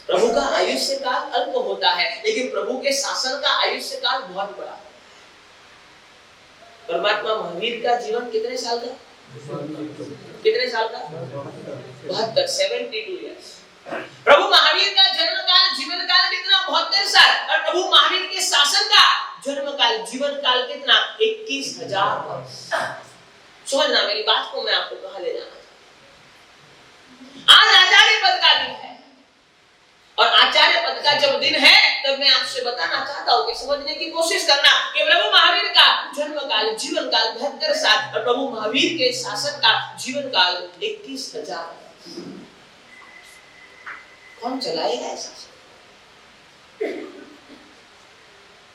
प्रभु का आयुष्य काल अल्प होता है, लेकिन प्रभु के शासन का आयुष्य काल बहुत बड़ा। परमात्मा महावीर का जीवन कितने साल का? कितने साल का? 72, 72 इयर्स। प्रभु महावीर का जन्म काल, जीवन काल कितना? 72 साल। और प्रभु महावीर के शासन का जन्म काल, जीवन काल कितना? 21,000 वर्ष। समझना मेरी बात को, मैं आपको कहां ले जाना चाहता हूं। आज आचार्य पद का दिन है, और आचार्य पद का जब दिन है तब मैं आपसे बताना चाहता हूं कि समझने की कोशिश करना कि प्रभु महावीर का जन्म काल, जीवन काल 72 साल, और प्रभु महावीर के शासन का जीवन काल 21,000। कौन चलाएगा ऐसा शासन?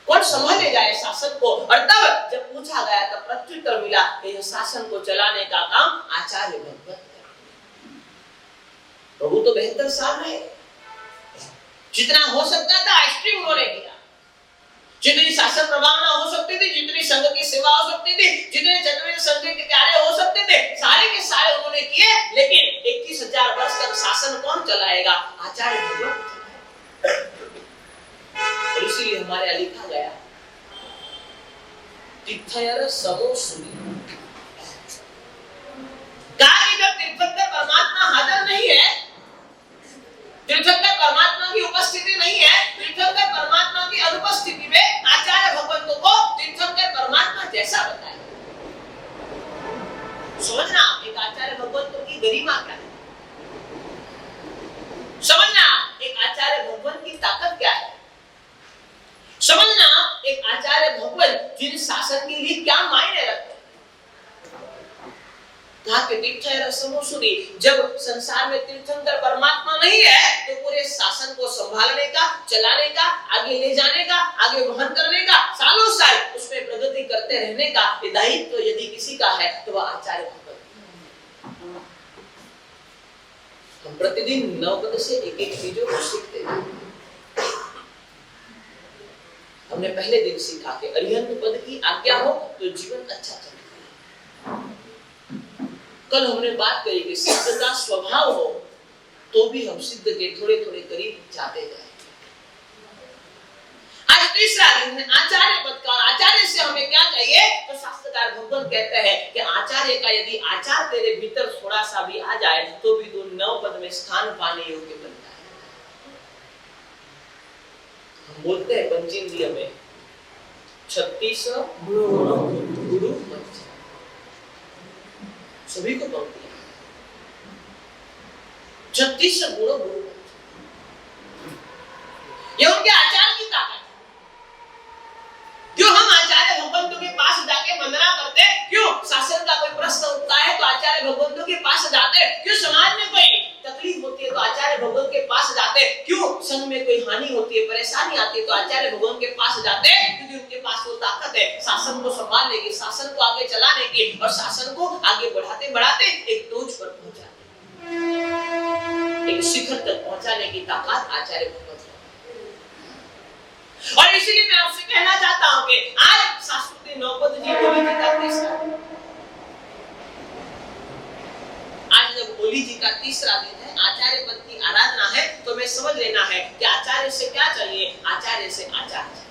कौन संभालेगा इस शासन को? और तब जब पूछा गया तब प्रत्युत्तर मिला कि यह शासन को चलाने का काम आचार्य भगवत करेंगे। प्रभु तो 72 साल रहे, जितना हो सकता था एक्सट्रीम उन्होंने किया। जितनी शासन प्रभावना हो सकती थी, जितनी संघ की सेवा हो सकती थी, जितने चतुर्वेद संघ के कार्य हो सकते थे, सारे के सारे उन्होंने किए। लेकिन 21,000 वर्ष तक शासन कौन चलाएगा? आचार्य भगवत चलाएगा। और इसीलिए हमारे यहाँ लिखा गया तीर्थयर समो सुनी, कहा कि जब तीर्थंकर परमात्मा हाजिर नहीं है, तीर्थंकर परमात्मा की उपस्थिति नहीं है, तीर्थंकर परमात्मा की अनुपस्थिति में आचार्य भगवंतों को तीर्थंकर परमात्मा जैसा बताया। समझना एक आचार्य भगवंतों की गरिमा क्या है, समझना एक आचार्य भगवान की ताकत क्या है, समझना एक आचार्य भगवान जिन शासन के लिए क्या मायने रखते हैं। जब संसार में तीर्थंकर परमात्मा नहीं है तो पूरे शासन को संभालने का, चलाने का, आगे ले जाने का, आगे वहन करने का, सालों साल उसमें प्रगति करते रहने का दायित्व तो यदि किसी का है तो वह आचार्य भगवान। हम प्रतिदिन 9 पद से एक-एक चीजों को सीखते हैं। हमने पहले दिन सीखा कि अरिहंत पद की आज्ञा हो तो जीवन अच्छा चलेगा। कल हमने बात करी कि सिद्ध का स्वभाव हो तो भी हम सिद्ध के थोड़े थोड़े करीब जाते जाए। आज तीसरा दिन है आचार्य पद का। आचार्य से हमें क्या चाहिए? तो शास्त्रकार भगवान कहते हैं कि आचार्य का यदि आचार तेरे भीतर थोड़ा सा भी आ जाए तो भी तू 9 पद में स्थान पाने योग्य बनता है। हम बोलते हैं पंचेंद्रिय में 36 गुरु सभी को पंक्ति 36 गुरु ये उनके आचार की ताकत है। क्यों हम आचार्य भगवंतों के पास जाके वंदना करते? क्यों शासन का कोई प्रश्न उठता है तो आचार्य भगवंतों के पास जाते? क्यों समाज में कोई तकलीफ होती है तो आचार्य भगवान के पास जाते? क्यों संघ में कोई हानि होती है, परेशानी आती है तो आचार्य भगवान के पास जाते? क्योंकि उनके पास वो ताकत है शासन को संभालने की, शासन को आगे चलाने की, और शासन को आगे बढ़ाते बढ़ाते एक टोच पर पहुंचाने, एक शिखर तक पहुंचाने की ताकत आचार्य भगवान। और इसीलिए मैं आपसे कहना चाहता हूं कि आज शास्त्री नौपद जी होली जी का तीसरा, आज जब होली जी का तीसरा दिन है, आचार्य पद की आराधना है, तो मैं समझ लेना है कि आचार्य से क्या चाहिए? आचार्य से आचार चाहिए।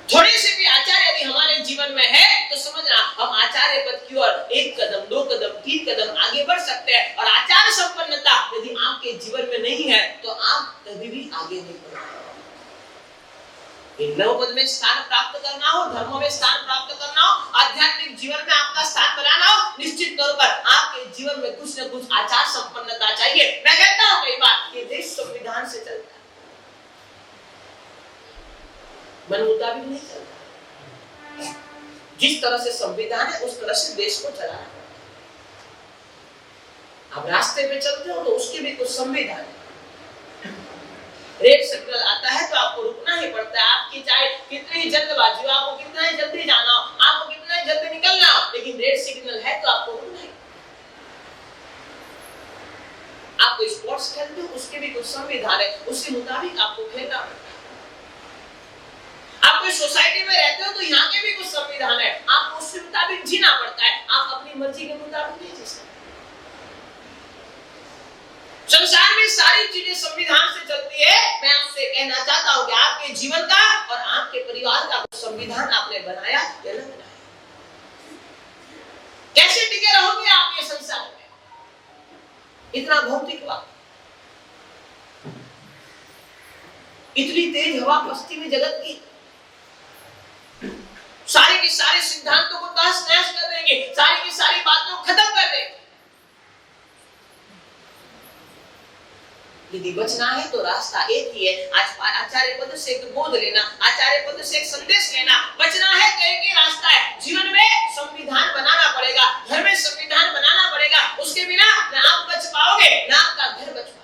थोड़े से भी आचार्य यदि हमारे जीवन में है तो समझना हम आचार्य पद की ओर 1 कदम, 2 कदम, 3 कदम आगे बढ़ सकते हैं। और आचार संपन्नता यदि आपके जीवन में नहीं है तो आप कभी भी आगे नहीं बढ़ पाएंगे। 9 पद में स्थान प्राप्त करना हो, धर्म में स्थान प्राप्त करना हो, आध्यात्मिक जीवन में आपका स्थान बनाना हो, निश्चित तौर पर आपके जीवन में कुछ न कुछ आचार संपन्नता चाहिए। मैं कहता हूं कई बार ये देश संविधान से चलता है, मन मुताबिक नहीं चलता। जिस तरह से संविधान है उस तरह से देश को चलाना है। आप रास्ते पे चलते हो तो उसके भी कुछ संविधान है। रेड सिग्नल आता है तो आपको रुकना ही पड़ता है। आपकी चाहे कितनी जल्दबाजी हो, आपको कितना ही जल्दी जाना हो, आपको कितना ही जल्दी निकलना हो, लेकिन रेड सिग्नल है तो आपको रुकना ही। आप कोई स्पोर्ट्स खेलते हो उसके भी कुछ संविधान है, उसके मुताबिक आपको खेलना पड़ता है। आप कोई सोसाइटी में रहते हो तो यहाँ के भी कुछ संविधान है, आपको उसके मुताबिक जीना पड़ता है। आप अपनी मर्जी के मुताबिक नहीं जी सकते। संसार में सारी चीजें संविधान से चलती है। मैं आपसे कहना चाहता हूं कि आपके जीवन का और आपके परिवार का संविधान आपने बनाया या नहीं बनाया? कैसे टिके रहोगे आप ये संसार में? इतना भौतिक बात, इतनी तेज हवा बस्ती में जगत की, सारे के सारे सिद्धांतों को तहस नहस कर देंगे, सारी की सारी बातों को खत्म कर देंगे। यदि बचना है तो रास्ता एक ही है। आज आचार्य पद से एक बोध लेना, आचार्य पद से एक संदेश लेना। बचना है तो एक ही रास्ता है, जीवन में संविधान बनाना पड़ेगा, घर में संविधान बनाना पड़ेगा। उसके बिना ना आप बच पाओगे ना आपका घर बच पाएगा।